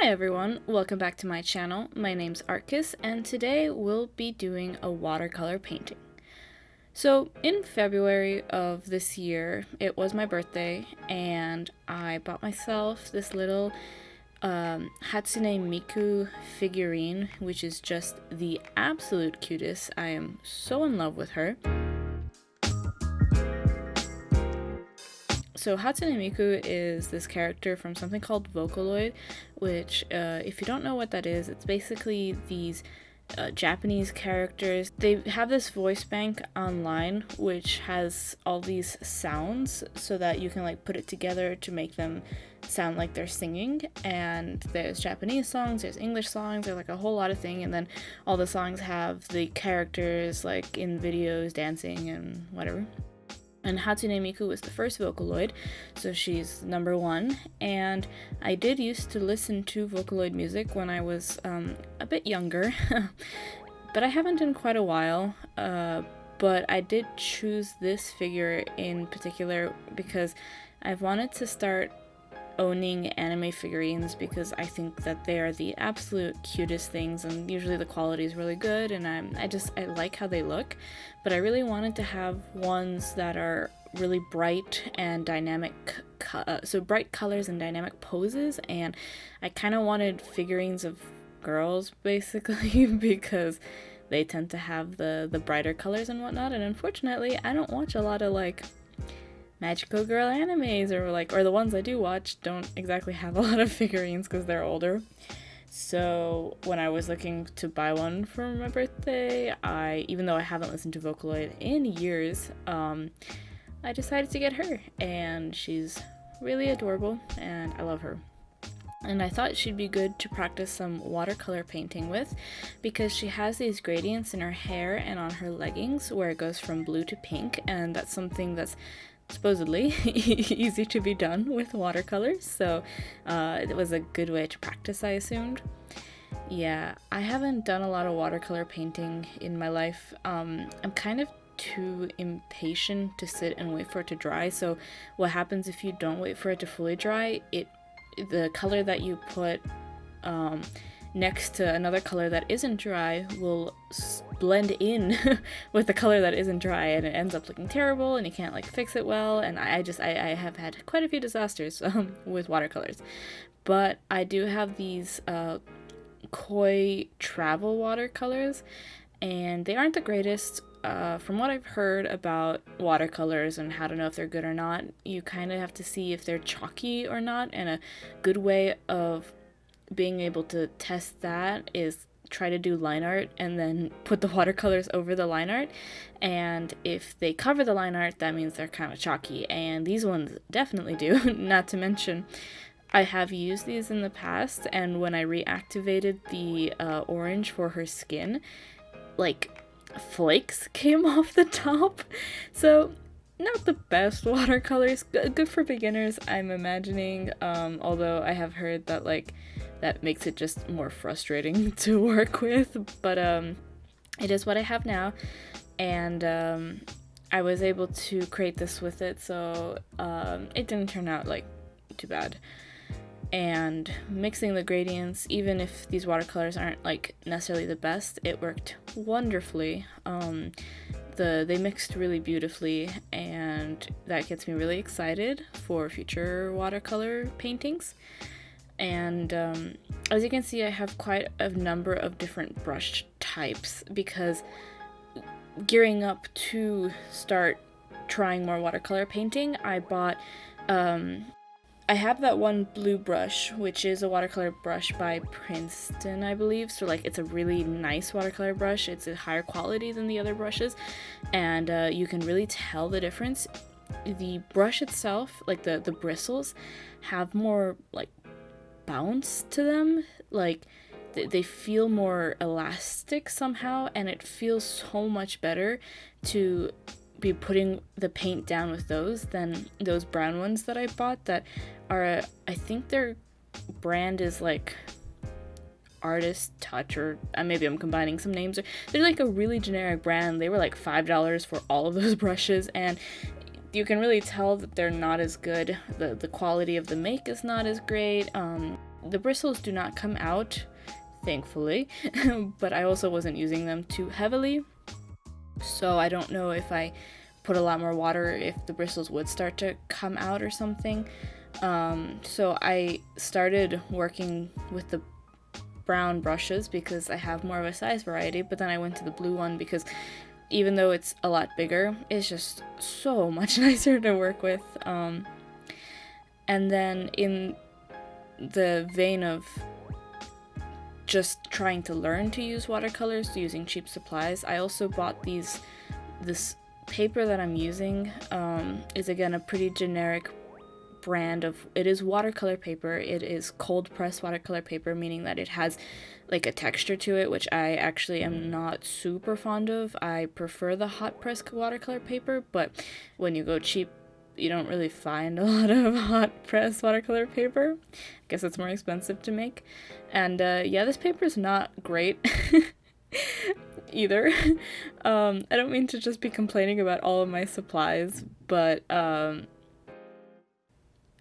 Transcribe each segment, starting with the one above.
everyone, welcome back to my channel. My name's Arcus and today we'll be doing a watercolor painting. So in February of this year, it was my birthday and I bought myself this little Hatsune Miku figurine, which is just the absolute cutest. I am so in love with her. So Hatsune Miku is this character from something called Vocaloid, which if you don't know what that is, it's basically these Japanese characters. They have this voice bank online which has all these sounds so that you can like put it together to make them sound like they're singing. And there's Japanese songs, there's English songs, there's like a whole lot of things, and then all the songs have the characters like in videos dancing and whatever. And Hatsune Miku was the first Vocaloid, so she's number one. And I did used to listen to Vocaloid music when I was a bit younger, but I haven't in quite a while. But I did choose this figure in particular because I've wanted to start owning anime figurines because I think that they are the absolute cutest things, and usually the quality is really good, and I like how they look. But I really wanted to have ones that are really bright and dynamic, so bright colors and dynamic poses, and I kind of wanted figurines of girls basically because they tend to have the brighter colors and whatnot. And unfortunately I don't watch a lot of like magical girl animes, or the ones I do watch don't exactly have a lot of figurines because they're older. So when I was looking to buy one for my birthday, even though I haven't listened to Vocaloid in years, I decided to get her, and she's really adorable and I love her. And I thought she'd be good to practice some watercolor painting with because she has these gradients in her hair and on her leggings where it goes from blue to pink, and that's something that's supposedly easy to be done with watercolors, so it was a good way to practice, I assumed. Yeah, I haven't done a lot of watercolor painting in my life. I'm kind of too impatient to sit and wait for it to dry, so what happens if you don't wait for it to fully dry, the color that you put next to another color that isn't dry will blend in with the color that isn't dry, and it ends up looking terrible and you can't like fix it well. And I have had quite a few disasters with watercolors. But I do have these koi travel watercolors, and they aren't the greatest. From what I've heard about watercolors and how to know if they're good or not, you kind of have to see if they're chalky or not, and a good way of being able to test that is try to do line art and then put the watercolors over the line art, and if they cover the line art, that means they're kind of chalky, and these ones definitely do. Not to mention, I have used these in the past, and when I reactivated the orange for her skin, like flakes came off the top, so not the best watercolors. Good for beginners, I'm imagining, although I have heard that like that makes it just more frustrating to work with, but it is what I have now, and I was able to create this with it, so it didn't turn out like too bad. And mixing the gradients, even if these watercolors aren't like necessarily the best, it worked wonderfully. They mixed really beautifully, and that gets me really excited for future watercolor paintings. And as you can see, I have quite a number of different brush types because gearing up to start trying more watercolor painting, I bought I have that one blue brush, which is a watercolor brush by Princeton, I believe. So like it's a really nice watercolor brush. It's a higher quality than the other brushes, and you can really tell the difference. The brush itself, like the bristles, have more like bounce to them, like they feel more elastic somehow, and it feels so much better to be putting the paint down with those than those brown ones that I bought that are, I think their brand is like Artist Touch, or maybe I'm combining some names. They're like a really generic brand. They were like $5 for all of those brushes, and you can really tell that they're not as good. The quality of the make is not as great. the bristles do not come out, thankfully, but I also wasn't using them too heavily, so I don't know if I put a lot more water if the bristles would start to come out or something. So I started working with the brown brushes because I have more of a size variety, but then I went to the blue one because even though it's a lot bigger, it's just so much nicer to work with. And then in the vein of just trying to learn to use watercolors using cheap supplies, I also bought this paper that I'm using is again a pretty generic brand of, it is watercolor paper. It is cold pressed watercolor paper, meaning that it has like a texture to it, which I actually am not super fond of. I prefer the hot pressed watercolor paper, but when you go cheap, you don't really find a lot of hot pressed watercolor paper. I guess it's more expensive to make. And yeah, this paper is not great either. I don't mean to just be complaining about all of my supplies, but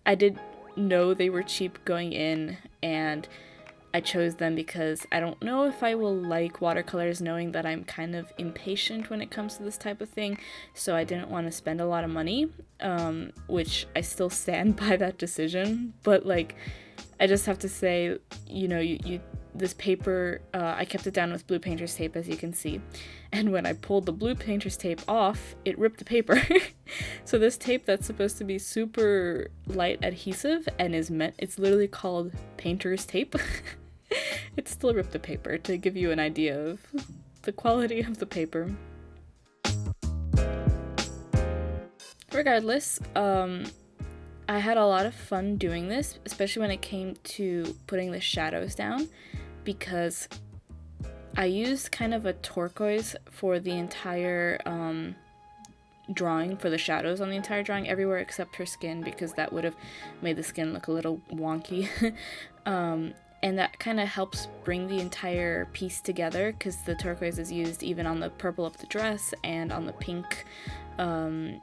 I did know they were cheap going in, and I chose them because I don't know if I will like watercolors, knowing that I'm kind of impatient when it comes to this type of thing, so I didn't want to spend a lot of money, which I still stand by that decision. But like, I just have to say, you know, this paper, I kept it down with blue painter's tape, as you can see, and when I pulled the blue painter's tape off, it ripped the paper. So this tape that's supposed to be super light adhesive and it's literally called painter's tape. It still ripped the paper, to give you an idea of the quality of the paper. Regardless, I had a lot of fun doing this, especially when it came to putting the shadows down, because I used kind of a turquoise for the entire drawing, for the shadows on the entire drawing, everywhere except her skin, because that would have made the skin look a little wonky. And that kind of helps bring the entire piece together, because the turquoise is used even on the purple of the dress and on the pink on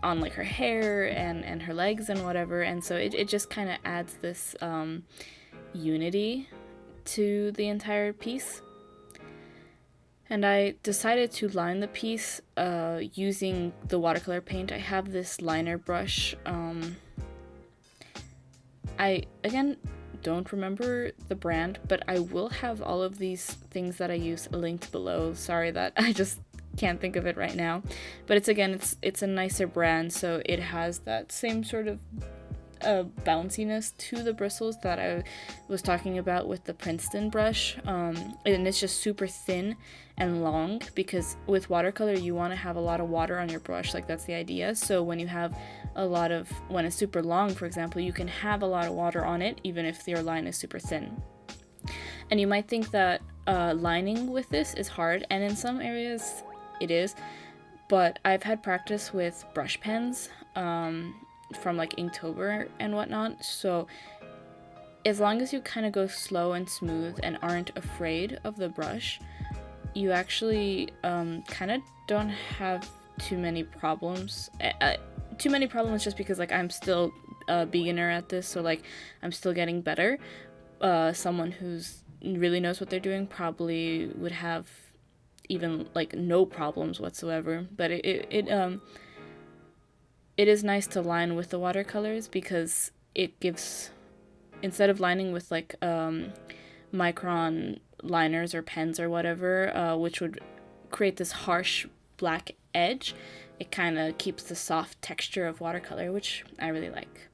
like her hair and her legs and whatever, and so it just kind of adds this unity to the entire piece. And I decided to line the piece using the watercolor paint. I have this liner brush. I, again, don't remember the brand, but I will have all of these things that I use linked below. Sorry that I just can't think of it right now. But it's a nicer brand, so it has that same sort of bounciness to the bristles that I was talking about with the Princeton brush, and it's just super thin and long, because with watercolor you want to have a lot of water on your brush, like that's the idea. So when it's super long, for example, you can have a lot of water on it even if your line is super thin. And you might think that lining with this is hard, and in some areas it is, but I've had practice with brush pens from like Inktober and whatnot, so as long as you kind of go slow and smooth and aren't afraid of the brush, you actually kind of don't have too many problems. Just because like I'm still a beginner at this, so like I'm still getting better. Someone who's really knows what they're doing probably would have even like no problems whatsoever. But it is nice to line with the watercolors, because it gives, instead of lining with like micron liners or pens or whatever, which would create this harsh black edge, it kind of keeps the soft texture of watercolor, which I really like.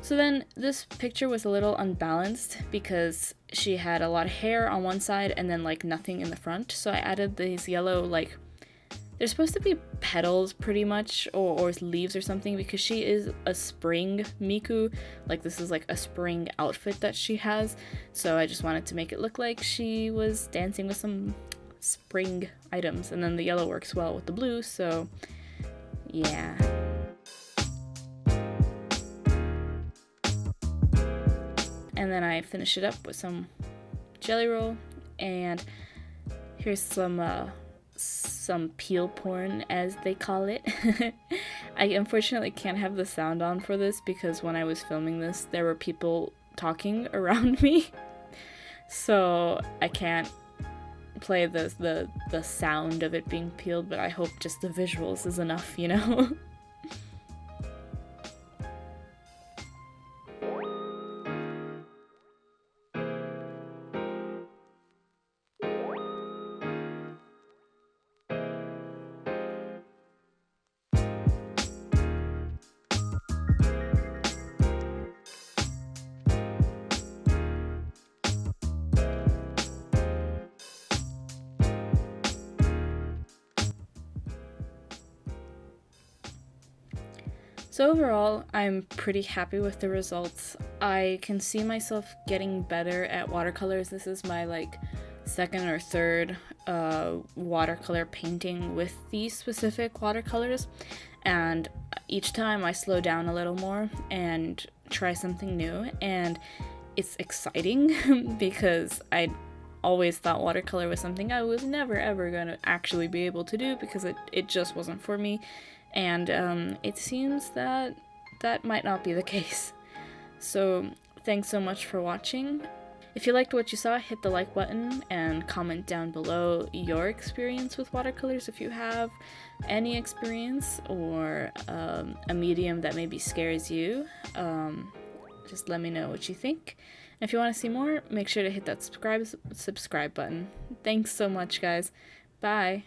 So then this picture was a little unbalanced because she had a lot of hair on one side and then like nothing in the front. So I added these yellow, like, they're supposed to be petals pretty much, or leaves or something, because she is a spring Miku. Like this is like a spring outfit that she has. So I just wanted to make it look like she was dancing with some spring items. And then the yellow works well with the blue, so yeah. and then I finish it up with some jelly roll, and here's some peel porn, as they call it. I unfortunately can't have the sound on for this because when I was filming this, there were people talking around me, so I can't play the sound of it being peeled, but I hope just the visuals is enough, you know? So overall, I'm pretty happy with the results. I can see myself getting better at watercolors. This is my like second or third watercolor painting with these specific watercolors, and each time I slow down a little more and try something new, and it's exciting because I always thought watercolor was something I was never ever going to actually be able to do because it just wasn't for me. And it seems that that might not be the case. So thanks so much for watching. If you liked what you saw, hit the like button and comment down below your experience with watercolors if you have any experience, or a medium that maybe scares you. Just let me know what you think. And if you want to see more, make sure to hit that subscribe button. Thanks so much, guys. Bye.